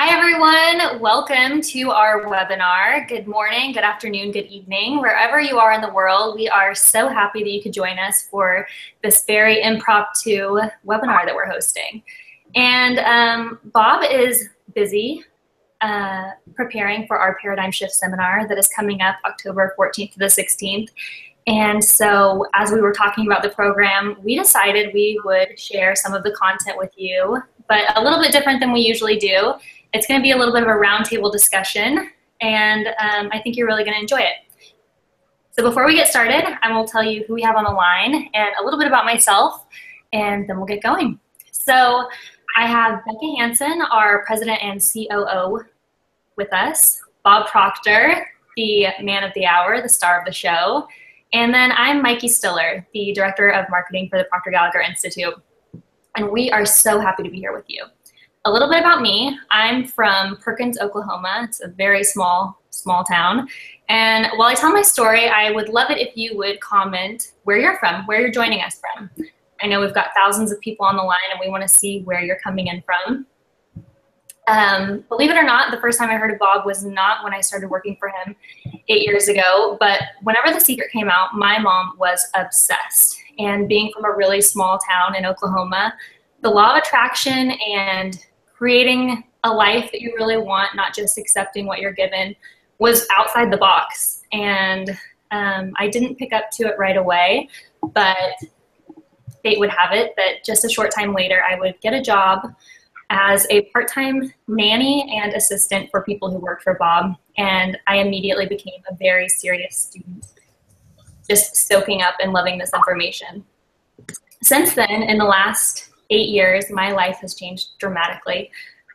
Hi, everyone. Welcome to our webinar. Good morning, good afternoon, good evening. Wherever you are in the world, we are so happy that you could join us for this very impromptu webinar that we're hosting. And Bob is busy preparing for our Paradigm Shift seminar that is coming up October 14th to the 16th. And so as we were talking about the program, we decided we would share some of the content with you, but a little bit different than we usually do. It's going to be a little bit of a roundtable discussion, and I think you're really going to enjoy it. So before we get started, I will tell you who we have on the line and a little bit about myself, and then we'll get going. So I have Becca Hansen, our president and COO, with us, Bob Proctor, the man of the hour, the star of the show, and then I'm Mikey Stiller, the director of marketing for the Proctor Gallagher Institute, and we are so happy to be here with you. A little bit about me. I'm from Perkins, Oklahoma. It's a very small town. And while I tell my story, I would love it if you would comment where you're from, where you're joining us from. I know we've got thousands of people on the line and we want to see where you're coming in from. Believe it or not, the first time I heard of Bob was not when I started working for him 8 years ago, but whenever The Secret came out, my mom was obsessed. And being from a really small town in Oklahoma, the law of attraction and creating a life that you really want, not just accepting what you're given, was outside the box. And I didn't pick up to it right away, but fate would have it that just a short time later, I would get a job as a part-time nanny and assistant for people who worked for Bob. And I immediately became a very serious student, just soaking up and loving this information. Since then, in the last 8 years, my life has changed dramatically.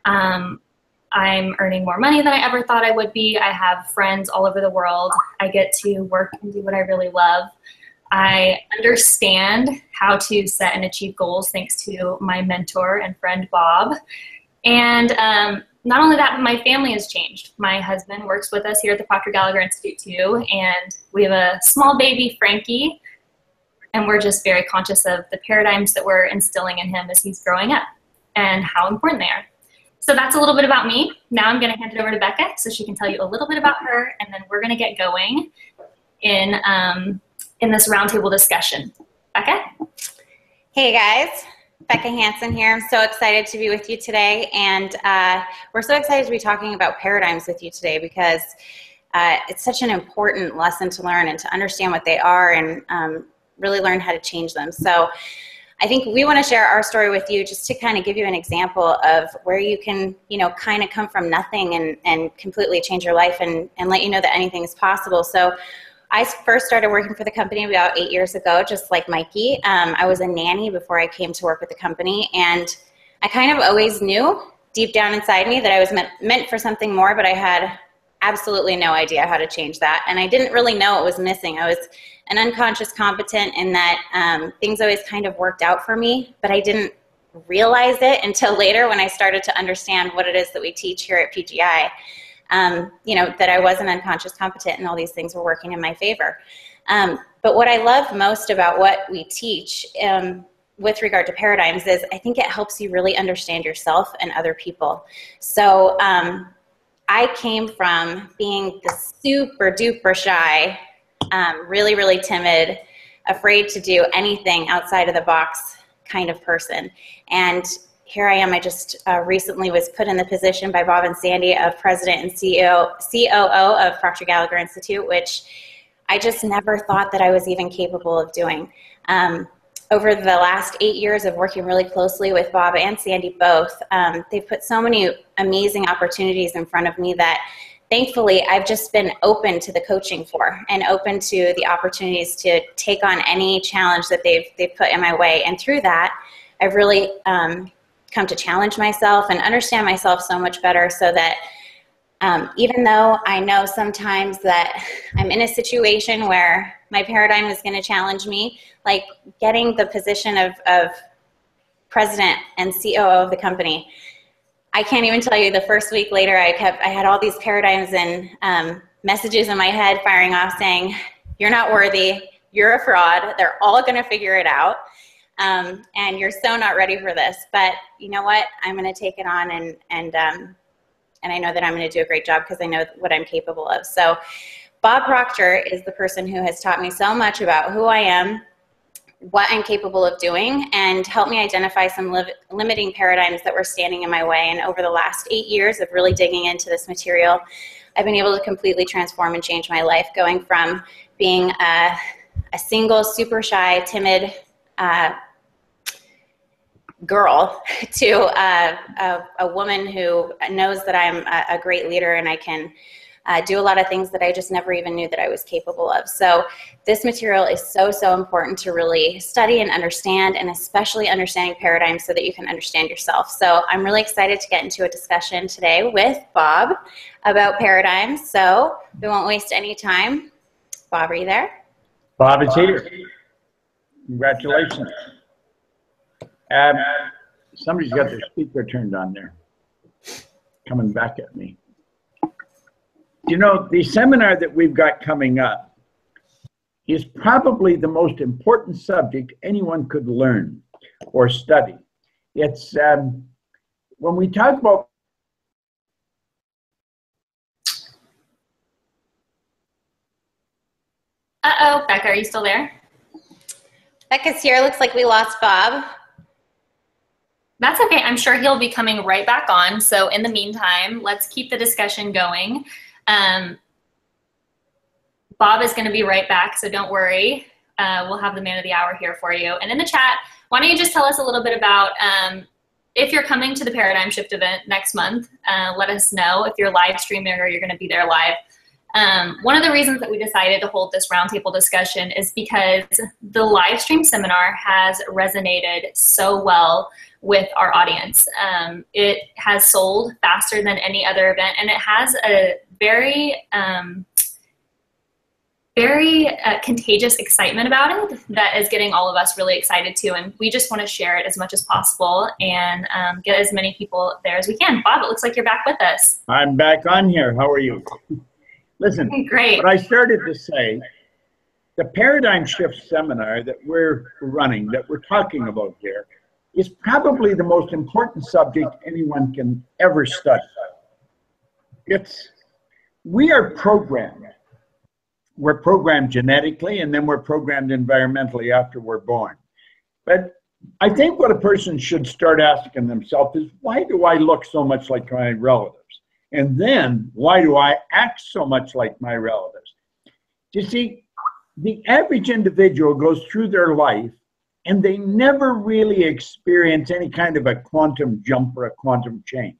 I'm earning more money than I ever thought I would be. I have friends all over the world. I get to work and do what I really love. I understand how to set and achieve goals thanks to my mentor and friend, Bob. And not only that, but my family has changed. My husband works with us here at the Proctor Gallagher Institute too, and we have a small baby, Frankie, and we're just very conscious of the paradigms that we're instilling in him as he's growing up and how important they are. So that's a little bit about me. Now I'm going to hand it over to Becca so she can tell you a little bit about her, and then we're going to get going in this roundtable discussion. Becca? Hey guys, Becca Hansen here. I'm so excited to be with you today, and we're so excited to be talking about paradigms with you today because it's such an important lesson to learn and to understand what they are and really learn how to change them. So I think we want to share our story with you just to kind of give you an example of where you can, kind of come from nothing and completely change your life and let you know that anything is possible. So I first started working for the company about 8 years ago, just like Mikey. I was a nanny before I came to work with the company, and I kind of always knew deep down inside me that I was meant for something more, but I had absolutely no idea how to change that, and I didn't really know what was missing. I was an unconscious competent in that things always kind of worked out for me, but I didn't realize it until later when I started to understand what it is that we teach here at PGI. That I was an unconscious competent and all these things were working in my favor. But what I love most about what we teach with regard to paradigms is I think it helps you really understand yourself and other people. So I came from being the super duper shy, really, really timid, afraid to do anything outside of the box kind of person. And here I am. I just recently was put in the position by Bob and Sandy of president and COO of Proctor Gallagher Institute, which I just never thought that I was even capable of doing. Over the last 8 years of working really closely with Bob and Sandy both, they've put so many amazing opportunities in front of me that thankfully I've just been open to the coaching for and open to the opportunities to take on any challenge that they've put in my way. And through that, I've really come to challenge myself and understand myself so much better so that even though I know sometimes that I'm in a situation where my paradigm is going to challenge me, like getting the position of president and COO of the company, I can't even tell you the first week later I had all these paradigms and messages in my head firing off saying, you're not worthy, you're a fraud, they're all going to figure it out. And you're so not ready for this, but you know what? I'm going to take it on and I know that I'm going to do a great job because I know what I'm capable of. So Bob Proctor is the person who has taught me so much about who I am, what I'm capable of doing, and helped me identify some limiting paradigms that were standing in my way. And over the last 8 years of really digging into this material, I've been able to completely transform and change my life, going from being a single, super shy, timid girl to a woman who knows that I'm a great leader and I can do a lot of things that I just never even knew that I was capable of. So this material is so, so important to really study and understand, and especially understanding paradigms so that you can understand yourself. So I'm really excited to get into a discussion today with Bob about paradigms. So we won't waste any time. Bob, are you there? Bob is here. Congratulations. Somebody's got their speaker turned on there. Coming back at me. You know, the seminar that we've got coming up is probably the most important subject anyone could learn or study. It's when we talk about Uh-oh, Becca, are you still there? Becca's here. Looks like we lost Bob. That's okay. I'm sure he'll be coming right back on. So in the meantime, let's keep the discussion going. Bob is going to be right back, so don't worry. We'll have the man of the hour here for you. And in the chat, why don't you just tell us a little bit about if you're coming to the Paradigm Shift event next month, let us know if you're live streaming or you're going to be there live. One of the reasons that we decided to hold this roundtable discussion is because the live stream seminar has resonated so well with our audience. It has sold faster than any other event, and it has a very contagious excitement about it that is getting all of us really excited too. And we just want to share it as much as possible and get as many people there as we can. Bob, it looks like you're back with us. I'm back on here. How are you? Listen, great. What I started to say, the Paradigm Shift seminar that we're running, that we're talking about here, is probably the most important subject anyone can ever study. We are programmed. We're programmed genetically, and then we're programmed environmentally after we're born. But I think what a person should start asking themselves is, why do I look so much like my relatives? And then, why do I act so much like my relatives? You see, the average individual goes through their life and they never really experience any kind of a quantum jump or a quantum change.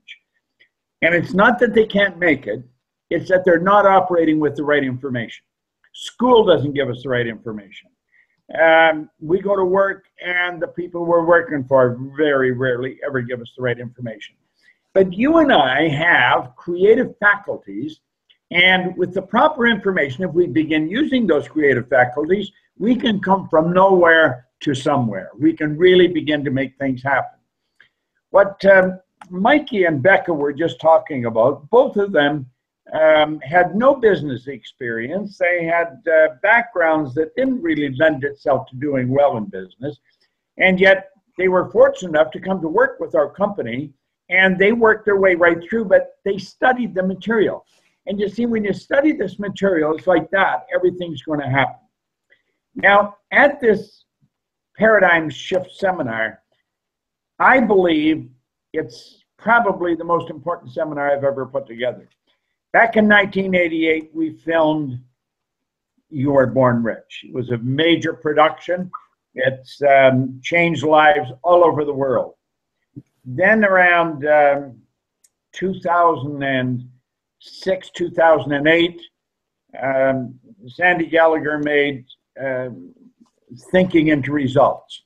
And it's not that they can't make it, it's that they're not operating with the right information. School doesn't give us the right information. We go to work and the people we're working for very rarely ever give us the right information. But you and I have creative faculties, and with the proper information, if we begin using those creative faculties, we can come from nowhere to somewhere. We can really begin to make things happen. What Mikey and Becca were just talking about, both of them had no business experience. They had backgrounds that didn't really lend itself to doing well in business, and yet they were fortunate enough to come to work with our company. And they worked their way right through, but they studied the material. And you see, when you study this material, it's like that, everything's going to happen. Now, at this Paradigm Shift seminar, I believe it's probably the most important seminar I've ever put together. Back in 1988, we filmed You Are Born Rich. It was a major production. It's changed lives all over the world. Then around 2006, 2008, Sandy Gallagher made Thinking into Results.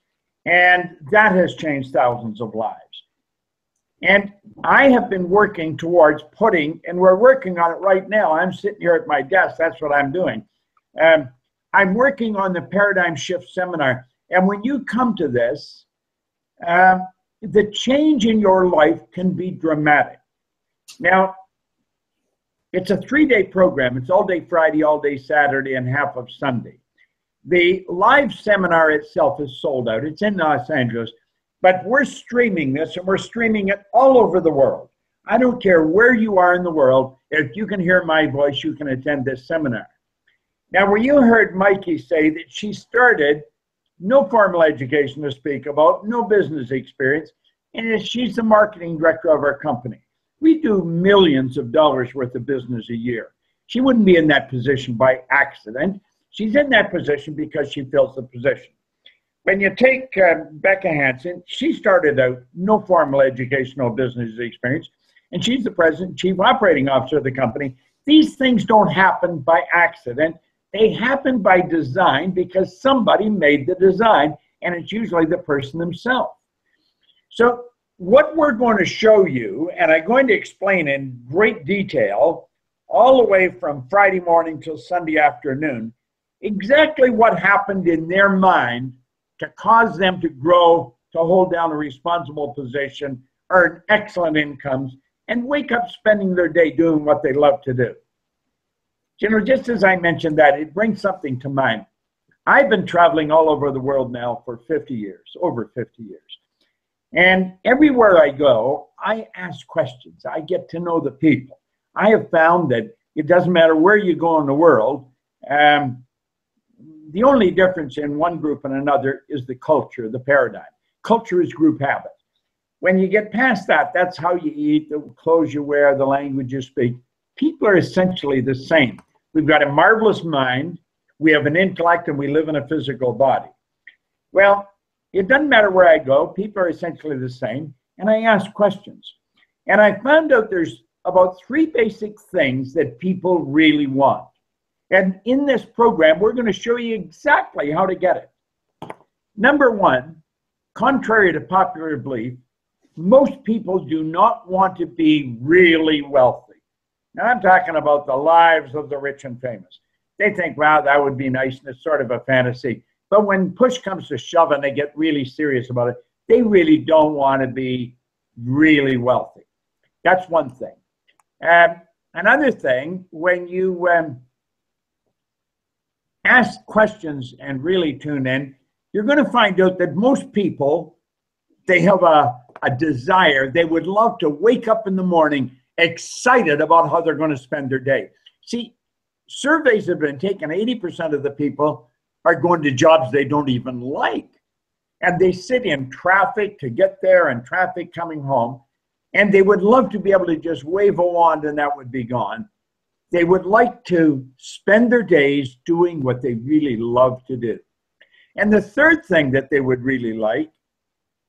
And that has changed thousands of lives. And I have been working towards putting, and we're working on it right now. I'm sitting here at my desk. That's what I'm doing. I'm working on the Paradigm Shift seminar. And when you come to this, the change in your life can be dramatic. Now, it's a 3-day program. It's all day Friday, all day Saturday, and half of Sunday. The live seminar itself is sold out. It's in Los Angeles, but we're streaming this, and we're streaming it all over the world. I don't care where you are in the world. If you can hear my voice, you can attend this seminar. Now, where you heard Mikey say that she started no formal education to speak about, no business experience, and she's the marketing director of our company. We do millions of dollars worth of business a year. She wouldn't be in that position by accident. She's in that position because she fills the position. When you take Becca Hansen, she started out no formal educational business experience, and she's the president and chief operating officer of the company. These things don't happen by accident. They happen by design because somebody made the design, and it's usually the person themselves. So what we're going to show you, and I'm going to explain in great detail, all the way from Friday morning till Sunday afternoon, exactly what happened in their mind to cause them to grow, to hold down a responsible position, earn excellent incomes, and wake up spending their day doing what they love to do. You know, just as I mentioned that, it brings something to mind. I've been traveling all over the world now for 50 years, over 50 years. And everywhere I go, I ask questions. I get to know the people. I have found that it doesn't matter where you go in the world, the only difference in one group and another is the culture, the paradigm. Culture is group habit. When you get past that, that's how you eat, the clothes you wear, the language you speak. People are essentially the same. We've got a marvelous mind, we have an intellect, and we live in a physical body. Well, it doesn't matter where I go, people are essentially the same, and I ask questions. And I found out there's about 3 basic things that people really want. And in this program, we're going to show you exactly how to get it. Number 1, contrary to popular belief, most people do not want to be really wealthy. Now, I'm talking about the lives of the rich and famous. They think, wow, that would be nice, and it's sort of a fantasy. But when push comes to shove and they get really serious about it, they really don't want to be really wealthy. That's one thing. Another thing, when you ask questions and really tune in, you're going to find out that most people, they have a desire. They would love to wake up in the morning excited about how they're going to spend their day. See, surveys have been taken, 80% of the people are going to jobs they don't even like. And they sit in traffic to get there and traffic coming home. And they would love to be able to just wave a wand and that would be gone. They would like to spend their days doing what they really love to do. And the third thing that they would really like,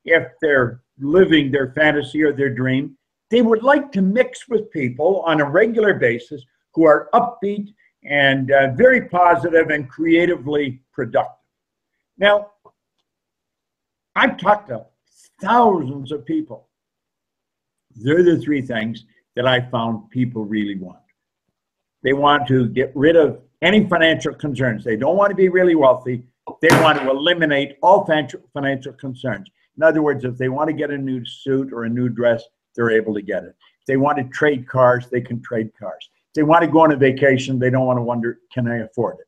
if they're living their fantasy or their dream, they would like to mix with people on a regular basis who are upbeat and very positive and creatively productive. Now, I've talked to thousands of people. They're the 3 things that I found people really want. They want to get rid of any financial concerns. They don't want to be really wealthy. They want to eliminate all financial concerns. In other words, if they want to get a new suit or a new dress, they're able to get it. If they want to trade cars, they can trade cars. If they want to go on a vacation, they don't want to wonder, can I afford it?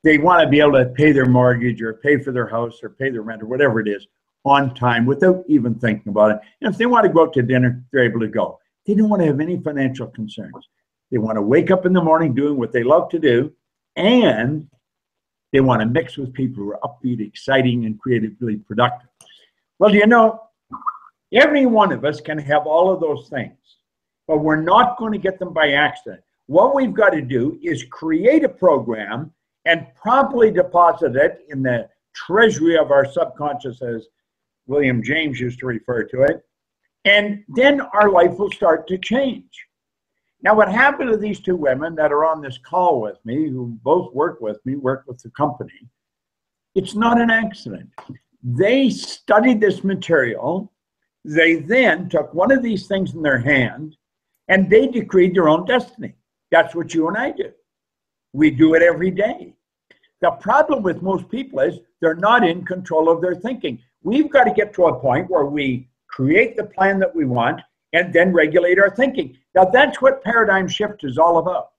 They want to be able to pay their mortgage or pay for their house or pay their rent or whatever it is on time without even thinking about it. And if they want to go out to dinner, they're able to go. They don't want to have any financial concerns. They want to wake up in the morning doing what they love to do, and they want to mix with people who are upbeat, exciting, and creatively productive. Well, you know, every one of us can have all of those things, but we're not going to get them by accident. What we've got to do is create a program and promptly deposit it in the treasury of our subconscious, as William James used to refer to it, and then our life will start to change. Now, what happened to these 2 women that are on this call with me, who both work with me, work with the company, it's not an accident. They studied this material. They then took one of these things in their hand, and they decreed their own destiny. That's what you and I do. We do it every day. The problem with most people is they're not in control of their thinking. We've got to get to a point where we create the plan that we want and then regulate our thinking. Now, that's what paradigm shift is all about.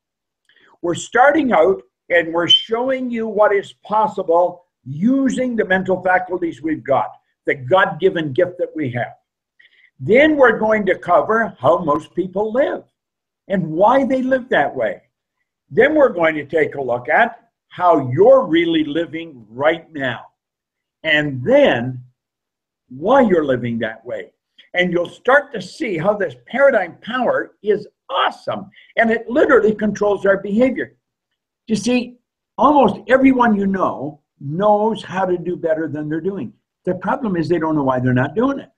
We're starting out and we're showing you what is possible using the mental faculties we've got, the God-given gift that we have. Then we're going to cover how most people live and why they live that way. Then we're going to take a look at how you're really living right now. And then why you're living that way. And you'll start to see how this paradigm power is awesome. And it literally controls our behavior. You see, almost everyone you know knows how to do better than they're doing. The problem is they don't know why they're not doing it.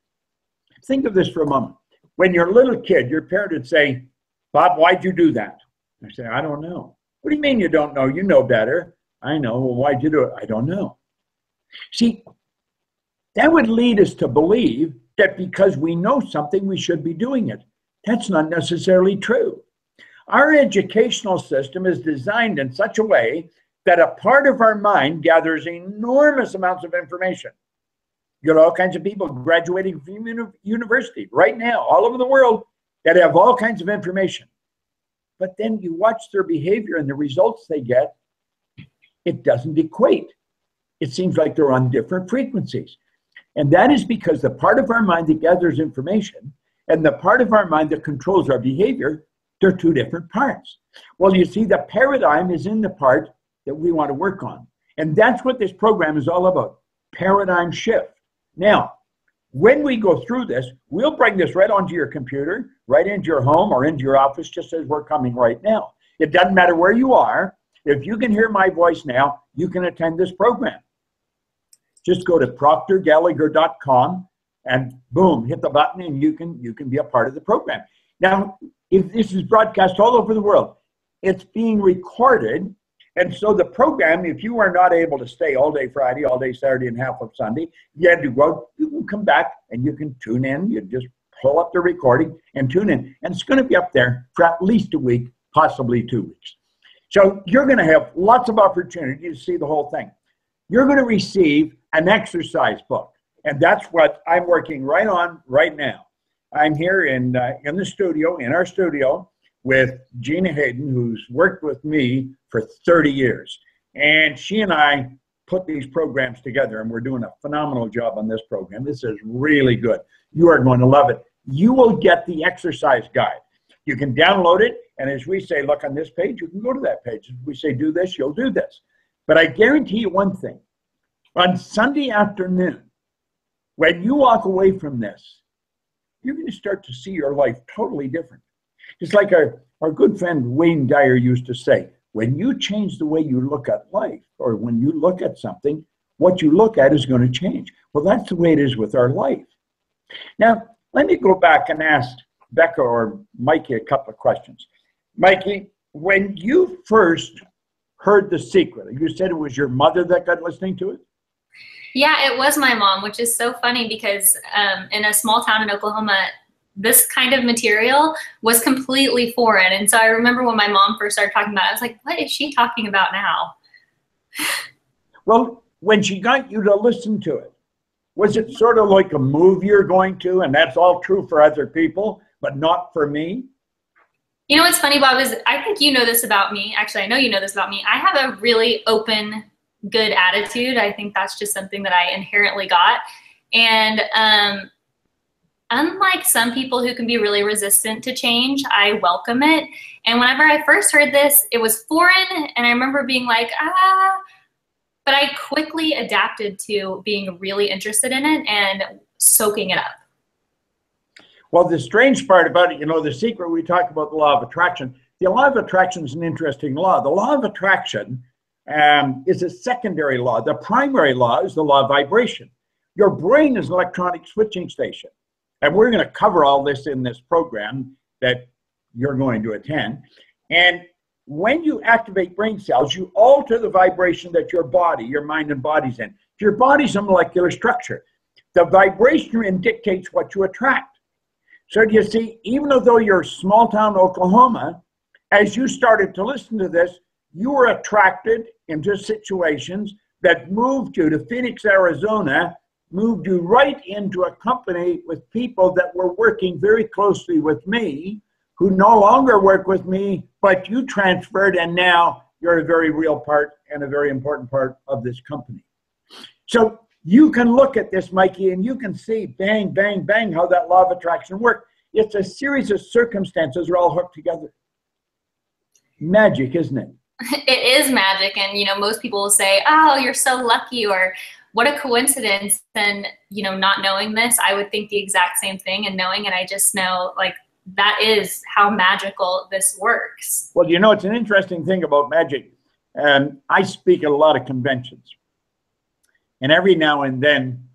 Think of this for a moment. When you're a little kid, your parent would say, Bob, why'd you do that? I say, I don't know. What do you mean you don't know? You know better. I know. Well, why'd you do it? I don't know. See, that would lead us to believe that because we know something, we should be doing it. That's not necessarily true. Our educational system is designed in such a way that a part of our mind gathers enormous amounts of information. You got all kinds of people graduating from university right now, all over the world, that have all kinds of information. But then you watch their behavior and the results they get, it doesn't equate. It seems like they're on different frequencies. And that is because the part of our mind that gathers information and the part of our mind that controls our behavior, they're two different parts. Well, you see, the paradigm is in the part that we want to work on. And that's what this program is all about, paradigm shift. Now, when we go through this, we'll bring this right onto your computer, right into your home or into your office, just as we're coming right now. It doesn't matter where you are. If you can hear my voice now, you can attend this program. Just go to proctorgallagher.com and boom, hit the button and you can be a part of the program. Now, if this is broadcast all over the world, it's being recorded. And so the program, if you are not able to stay all day Friday, all day Saturday, and half of Sunday, you had to go, you can come back and you can tune in. You just pull up the recording and tune in. And it's going to be up there for at least a week, possibly 2 weeks. So you're going to have lots of opportunity to see the whole thing. You're going to receive an exercise book. And that's what I'm working right on right now. I'm here in the studio, in our studio, with Gina Hayden, who's worked with me for 30 years. And she and I put these programs together, and we're doing a phenomenal job on this program. This is really good. You are going to love it. You will get the exercise guide. You can download it, and as we say, look on this page, you can go to that page. If we say do this, you'll do this. But I guarantee you one thing. On Sunday afternoon, when you walk away from this, you're going to start to see your life totally different. It's like our good friend Wayne Dyer used to say, when you change the way you look at life, or when you look at something, what you look at is going to change. Well, that's the way it is with our life. Now, let me go back and ask Becca or Mikey a couple of questions. Mikey, when you first heard The Secret, you said it was your mother that got listening to it? Yeah, it was my mom, which is so funny because in a small town in Oklahoma, this kind of material was completely foreign. And so I remember when my mom first started talking about it, I was like, what is she talking about now? Well, when she got you to listen to it, was it sort of like a movie you're going to, and that's all true for other people, but not for me? You know what's funny, Bob, is I think you know this about me. Actually, I know you know this about me. I have a really open, good attitude. I think that's just something that I inherently got. And unlike some people who can be really resistant to change, I welcome it. And whenever I first heard this, it was foreign, and I remember being like, but I quickly adapted to being really interested in it and soaking it up. Well, the strange part about it, The Secret, we talk about the law of attraction. The law of attraction is an interesting law. The law of attraction is a secondary law. The primary law is the law of vibration. Your brain is an electronic switching station. And we're going to cover all this in this program that you're going to attend. And when you activate brain cells, you alter the vibration that your body, your mind and body's in. Your body's a molecular structure. The vibration you're in dictates what you attract. So do you see, even though you're small town Oklahoma, as you started to listen to this, you were attracted into situations that moved you to Phoenix, Arizona, moved you right into a company with people that were working very closely with me, who no longer work with me, but you transferred, and now you're a very real part and a very important part of this company. So You can look at this, Mikey, and you can see bang, bang, bang, how that law of attraction works. It's a series of circumstances are all hooked together. Magic, isn't it? It is magic. And, you know, most people will say, oh, you're so lucky, or what a coincidence. And, you know, not knowing this, I would think the exact same thing. And knowing it, I just know, like, that is how magical this works. Well, you know, it's an interesting thing about magic. I speak at a lot of conventions. And every now and then,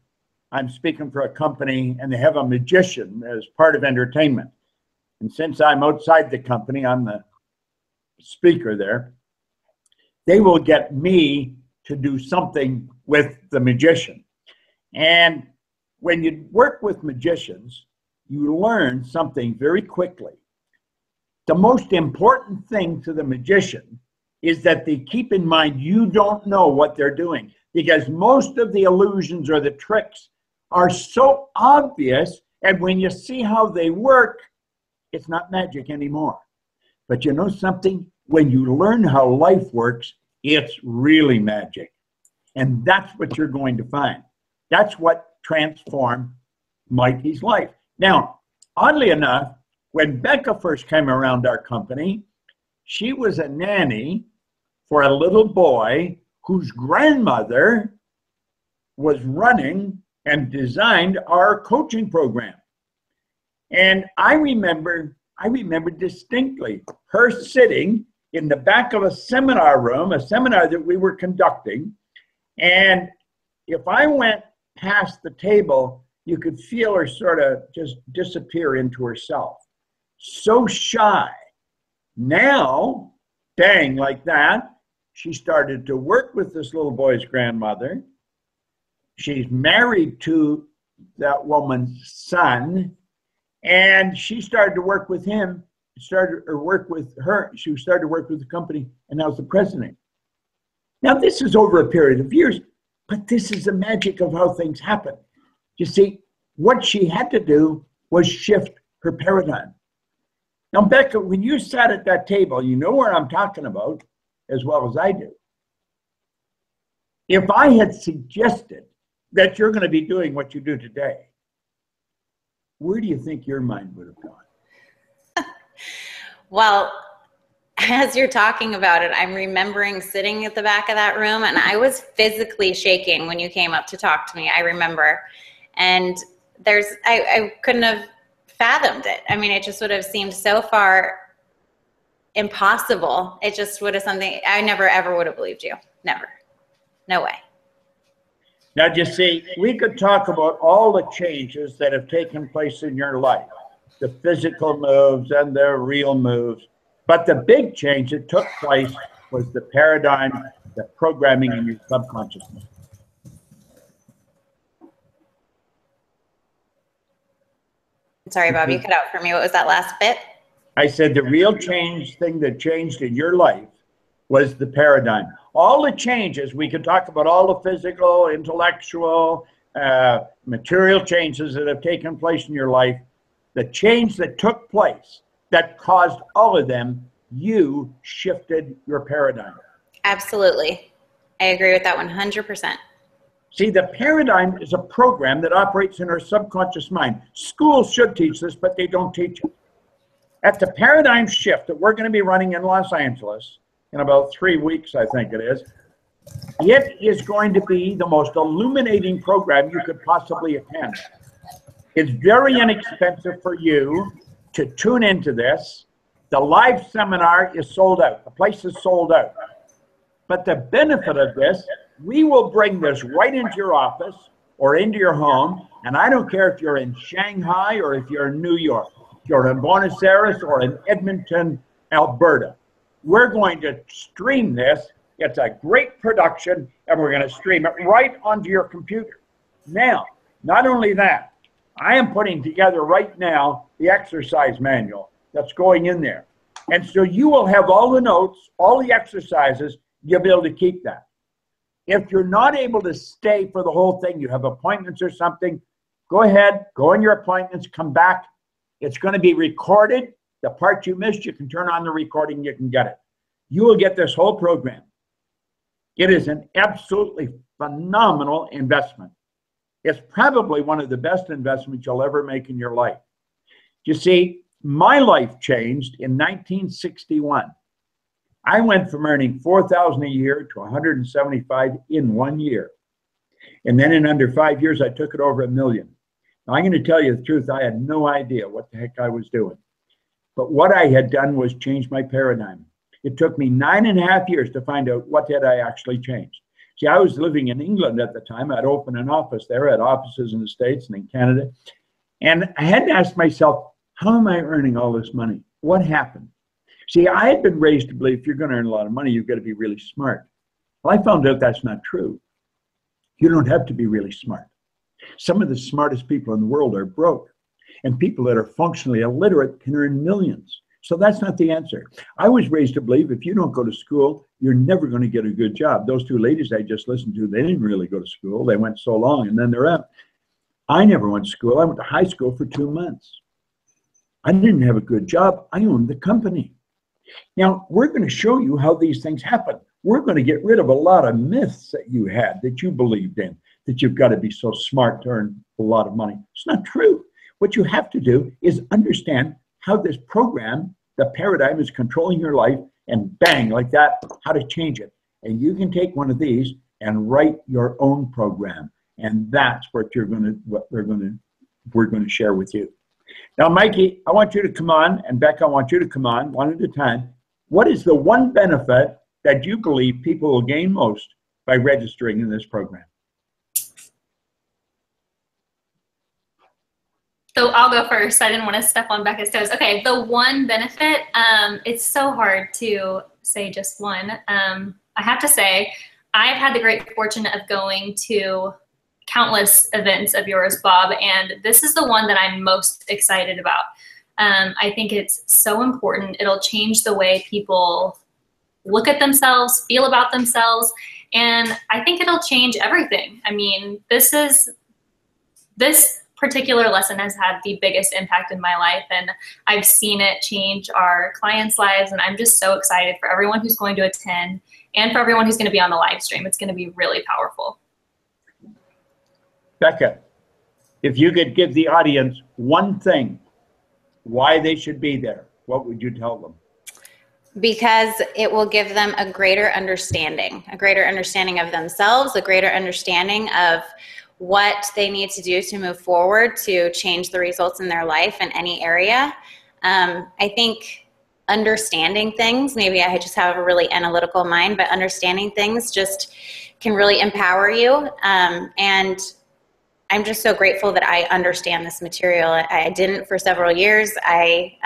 I'm speaking for a company, and they have a magician as part of entertainment. And since I'm outside the company, I'm the speaker there, they will get me to do something with the magician. And when you work with magicians, you learn something very quickly. The most important thing to the magician is that they keep in mind you don't know what they're doing, because most of the illusions or the tricks are so obvious, and when you see how they work, it's not magic anymore. But you know something? When you learn how life works, it's really magic. And that's what you're going to find. That's what transformed Mikey's life. Now, oddly enough, when Becca first came around our company, she was a nanny for a little boy whose grandmother was running and designed our coaching program. And I remember distinctly her sitting in the back of a seminar room, a seminar that we were conducting. And if I went past the table, you could feel her sort of just disappear into herself. So shy. Now, bang, like that, she started to work with this little boy's grandmother. She's married to that woman's son, and she started to work with him, started to work with her. She started to work with the company, and now is the president. Now, this is over a period of years, but this is the magic of how things happen. You see, what she had to do was shift her paradigm. Now, Becca, when you sat at that table, you know where I'm talking about as well as I do. If I had suggested that you're going to be doing what you do today, where do you think your mind would have gone? Well, as you're talking about it, I'm remembering sitting at the back of that room, and I was physically shaking when you came up to talk to me, I remember. And I couldn't have fathomed it. I mean, it just would have seemed so far impossible. It just would have something, I never ever would have believed you. Never. No way. Now, you see, we could talk about all the changes that have taken place in your life, the physical moves and the real moves. But the big change that took place was the paradigm, the programming in your subconsciousness. Sorry, Bob, you cut out for me. What was that last bit? I said the real thing that changed in your life was the paradigm. All the changes, we could talk about all the physical, intellectual, material changes that have taken place in your life. The change that took place that caused all of them, you shifted your paradigm. Absolutely. I agree with that 100%. See, the paradigm is a program that operates in our subconscious mind. Schools should teach this, but they don't teach it. At the paradigm shift that we're going to be running in Los Angeles in about 3 weeks, I think it is going to be the most illuminating program you could possibly attend. It's very inexpensive for you to tune into this. The live seminar is sold out. The place is sold out. But the benefit of this, we will bring this right into your office or into your home. And I don't care if you're in Shanghai or if you're in New York, if you're in Buenos Aires or in Edmonton, Alberta. We're going to stream this. It's a great production, and we're going to stream it right onto your computer. Now, not only that, I am putting together right now the exercise manual that's going in there. And so you will have all the notes, all the exercises, you'll be able to keep that. If you're not able to stay for the whole thing, you have appointments or something, go ahead, go on your appointments, come back. It's going to be recorded. The part you missed, you can turn on the recording, you can get it. You will get this whole program. It is an absolutely phenomenal investment. It's probably one of the best investments you'll ever make in your life. You see, my life changed in 1961. I went from earning $4,000 a year to 175 in 1 year. And then in under 5 years, I took it over $1 million. Now, I'm going to tell you the truth. I had no idea what the heck I was doing. But what I had done was change my paradigm. It took me 9.5 years to find out what had I actually changed. See, I was living in England at the time. I'd opened an office there. I had offices in the States and in Canada. And I had to ask myself, how am I earning all this money? What happened? See, I had been raised to believe if you're going to earn a lot of money, you've got to be really smart. Well, I found out that's not true. You don't have to be really smart. Some of the smartest people in the world are broke, and people that are functionally illiterate can earn millions. So that's not the answer. I was raised to believe if you don't go to school, you're never going to get a good job. Those two ladies I just listened to, they didn't really go to school. They went so long and then they're out. I never went to school. I went to high school for 2 months. I didn't have a good job. I owned the company. Now, we're going to show you how these things happen. We're going to get rid of a lot of myths that you had, that you believed in, that you've got to be so smart to earn a lot of money. It's not true. What you have to do is understand how this program, the paradigm, is controlling your life, and bang, like that, how to change it. And you can take one of these and write your own program. And that's what we're going to share with you. Now, Mikey, I want you to come on, and Becca, I want you to come on one at a time. What is the one benefit that you believe people will gain most by registering in this program? So I'll go first. I didn't want to step on Becca's toes. Okay, the one benefit, it's so hard to say just one. I have to say, I've had the great fortune of going to countless events of yours, Bob, and this is the one that I'm most excited about. I think it's so important. It'll change the way people look at themselves, feel about themselves, and I think it'll change everything. I mean, this particular lesson has had the biggest impact in my life, and I've seen it change our clients' lives, and I'm just so excited for everyone who's going to attend and for everyone who's going to be on the live stream. It's going to be really powerful. Becca, if you could give the audience one thing why they should be there, what would you tell them? Because it will give them a greater understanding of themselves, a greater understanding of what they need to do to move forward to change the results in their life in any area. I think understanding things, maybe I just have a really analytical mind, but understanding things just can really empower you. And I'm just so grateful that I understand this material. I didn't for several years. I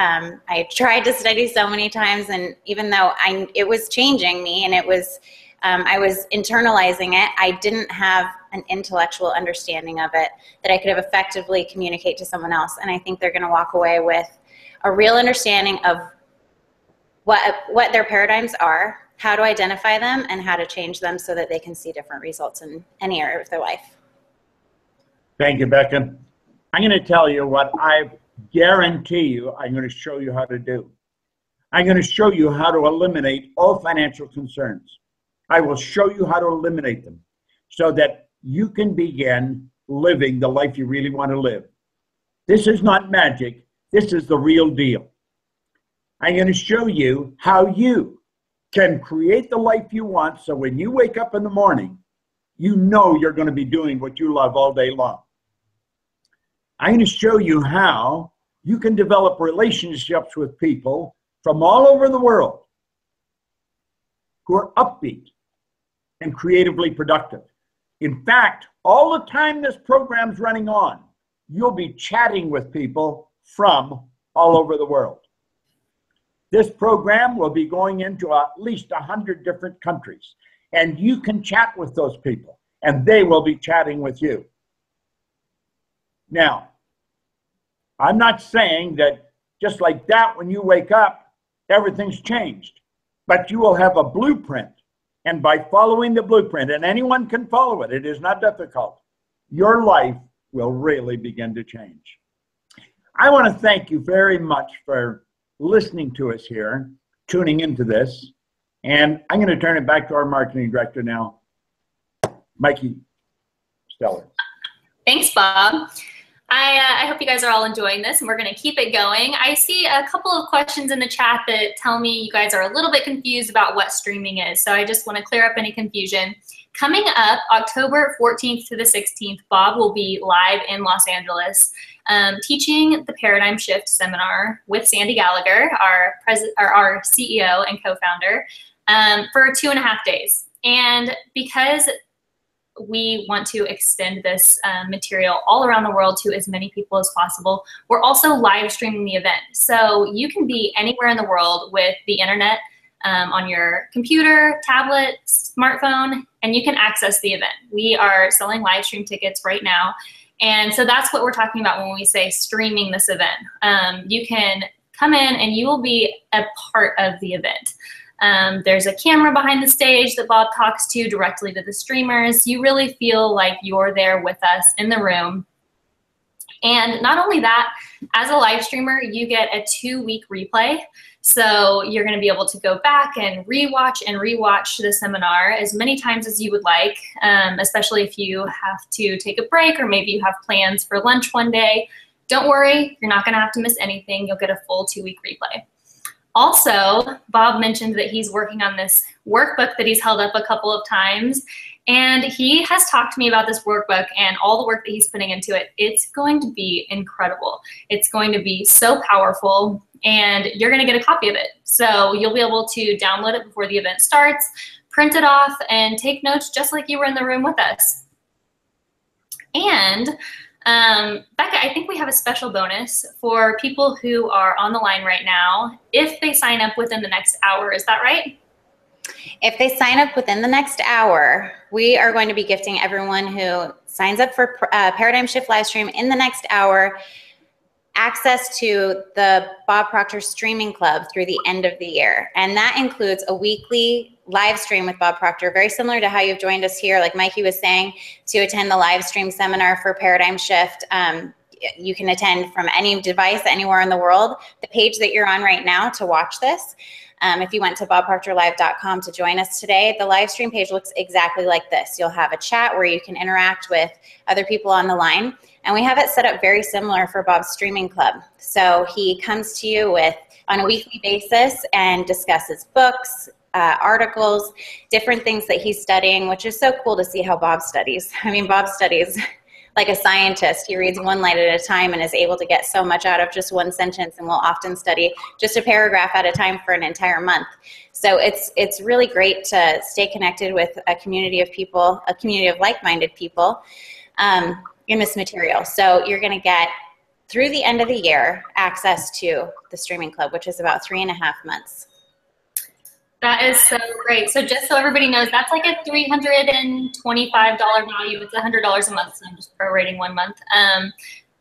tried to study so many times, and even though it was changing me and it was, I was internalizing it, I didn't have an intellectual understanding of it that I could have effectively communicate to someone else. And I think they're going to walk away with a real understanding of what their paradigms are, how to identify them, and how to change them so that they can see different results in any area of their life. Thank you, Becca. I'm going to tell you what I guarantee you I'm going to show you how to do. I'm going to show you how to eliminate all financial concerns. I will show you how to eliminate them so that you can begin living the life you really want to live. This is not magic. This is the real deal. I'm going to show you how you can create the life you want so when you wake up in the morning, you know you're going to be doing what you love all day long. I'm going to show you how you can develop relationships with people from all over the world who are upbeat and creatively productive. In fact, all the time this program's running on, you'll be chatting with people from all over the world. This program will be going into at least 100 different countries, and you can chat with those people, and they will be chatting with you. Now, I'm not saying that just like that, when you wake up, everything's changed, but you will have a blueprint. And by following the blueprint, and anyone can follow it, it is not difficult, your life will really begin to change. I want to thank you very much for listening to us here, tuning into this. And I'm going to turn it back to our marketing director now, Mikey Stellar. Thanks, Bob. I hope you guys are all enjoying this, and we're going to keep it going. I see a couple of questions in the chat that tell me you guys are a little bit confused about what streaming is, so I just want to clear up any confusion. Coming up, October 14th to the 16th, Bob will be live in Los Angeles teaching the Paradigm Shift seminar with Sandy Gallagher, our CEO and co-founder, for 2.5 days. And because we want to extend this material all around the world to as many people as possible, we're also live streaming the event. So you can be anywhere in the world with the internet on your computer, tablet, smartphone, and you can access the event. We are selling live stream tickets right now. And so that's what we're talking about when we say streaming this event. You can come in and you will be a part of the event. There's a camera behind the stage that Bob talks to directly to the streamers. You really feel like you're there with us in the room. And not only that, as a live streamer, you get a 2-week replay. So you're going to be able to go back and rewatch the seminar as many times as you would like, especially if you have to take a break or maybe you have plans for lunch one day. Don't worry, you're not going to have to miss anything. You'll get a full 2-week replay. Also, Bob mentioned that he's working on this workbook that he's held up a couple of times, and he has talked to me about this workbook and all the work that he's putting into it. It's going to be incredible. It's going to be so powerful, and you're going to get a copy of it. So you'll be able to download it before the event starts, print it off, and take notes just like you were in the room with us. And Becca, I think we have a special bonus for people who are on the line right now if they sign up within the next hour. Is that right? If they sign up within the next hour, we are going to be gifting everyone who signs up for Paradigm Shift Livestream in the next hour access to the Bob Proctor Streaming Club through the end of the year. And that includes a weekly live stream with Bob Proctor, very similar to how you've joined us here, like Mikey was saying, to attend the live stream seminar for Paradigm Shift. You can attend from any device anywhere in the world. The page that you're on right now to watch this, if you went to bobproctorlive.com to join us today, the live stream page looks exactly like this. You'll have a chat where you can interact with other people on the line. And we have it set up very similar for Bob's Streaming Club. So he comes to you on a weekly basis and discusses books, articles, different things that he's studying, which is so cool to see how Bob studies. I mean, Bob studies like a scientist. He reads one line at a time and is able to get so much out of just one sentence, and will often study just a paragraph at a time for an entire month. So it's really great to stay connected with a community of people, a community of like-minded people in this material. So you're going to get, through the end of the year, access to the Streaming Club, which is about 3.5 months. That is so great. So just so everybody knows, that's like a $325 value. It's $100 a month, so I'm just prorating 1 month.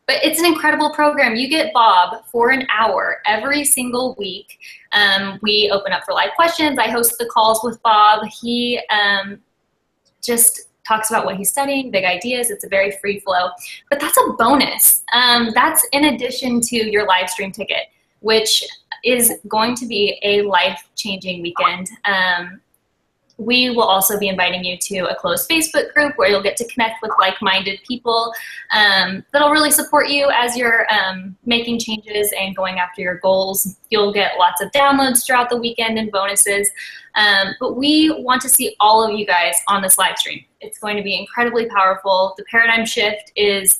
But it's an incredible program. You get Bob for an hour every single week. We open up for live questions. I host the calls with Bob. He just talks about what he's studying, big ideas. It's a very free flow. But that's a bonus. That's in addition to your live stream ticket, which is going to be a life-changing weekend. We will also be inviting you to a closed Facebook group where you'll get to connect with like-minded people that'll really support you as you're making changes and going after your goals. You'll get lots of downloads throughout the weekend and bonuses. But we want to see all of you guys on this live stream. It's going to be incredibly powerful. The Paradigm Shift is,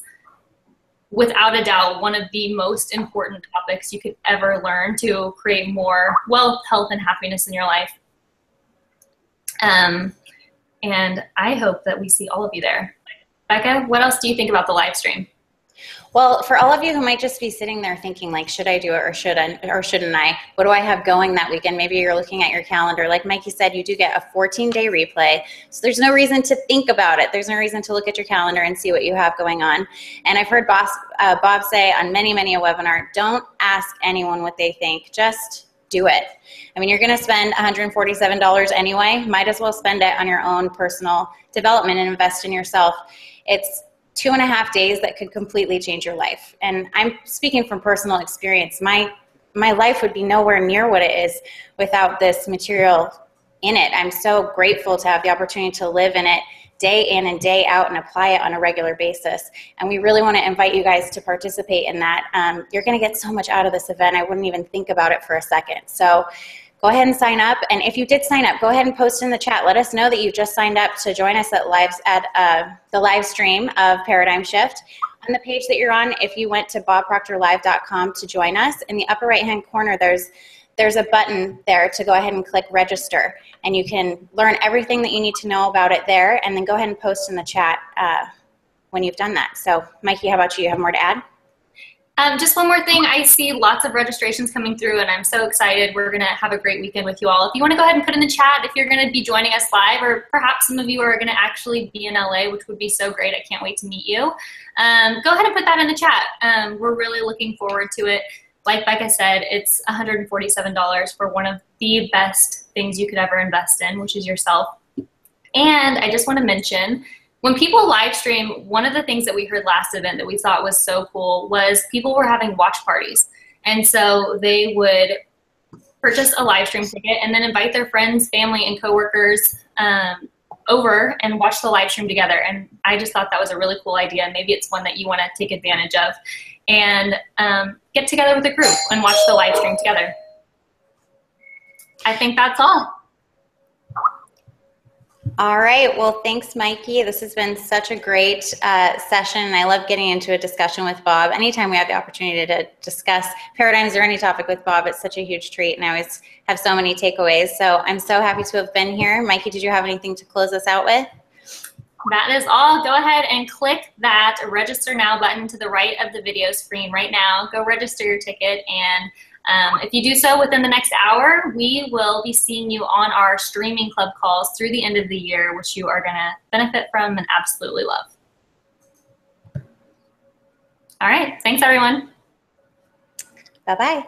without a doubt, one of the most important topics you could ever learn to create more wealth, health, and happiness in your life. And I hope that we see all of you there. Becca, what else do you think about the live stream? Well, for all of you who might just be sitting there thinking, like, should I do it or shouldn't I? What do I have going that weekend? Maybe you're looking at your calendar. Like Mikey said, you do get a 14-day replay. So there's no reason to think about it. There's no reason to look at your calendar and see what you have going on. And I've heard Bob say on many a webinar, don't ask anyone what they think. Just do it. I mean, you're going to spend $147 anyway. Might as well spend it on your own personal development and invest in yourself. It's 2.5 days that could completely change your life. And I'm speaking from personal experience. My life would be nowhere near what it is without this material in it. I'm so grateful to have the opportunity to live in it day in and day out and apply it on a regular basis. And we really want to invite you guys to participate in that. You're going to get so much out of this event. I wouldn't even think about it for a second. So go ahead and sign up. And if you did sign up, go ahead and post in the chat. Let us know that you just signed up to join us at the live stream of Paradigm Shift. On the page that you're on, if you went to bobproctorlive.com to join us, in the upper right-hand corner, there's a button there to go ahead and click register. And you can learn everything that you need to know about it there, and then go ahead and post in the chat when you've done that. So, Mikey, how about you? You have more to add? Just one more thing. I see lots of registrations coming through, and I'm so excited. We're going to have a great weekend with you all. If you want to go ahead and put in the chat if you're going to be joining us live, or perhaps some of you are going to actually be in LA, which would be so great. I can't wait to meet you. Go ahead and put that in the chat. We're really looking forward to it. Like Becca said, it's $147 for one of the best things you could ever invest in, which is yourself. And I just want to mention, when people live stream, one of the things that we heard last event that we thought was so cool was people were having watch parties. And so they would purchase a live stream ticket and then invite their friends, family, and coworkers over and watch the live stream together. And I just thought that was a really cool idea. Maybe it's one that you want to take advantage of and get together with a group and watch the live stream together. I think that's all. All right. Well, thanks, Mikey. This has been such a great session, and I love getting into a discussion with Bob. Anytime we have the opportunity to discuss paradigms or any topic with Bob, it's such a huge treat, and I always have so many takeaways. So I'm so happy to have been here. Mikey, did you have anything to close us out with? That is all. Go ahead and click that register now button to the right of the video screen right now. Go register your ticket, and if you do so within the next hour, we will be seeing you on our streaming club calls through the end of the year, which you are going to benefit from and absolutely love. All right. Thanks, everyone. Bye-bye.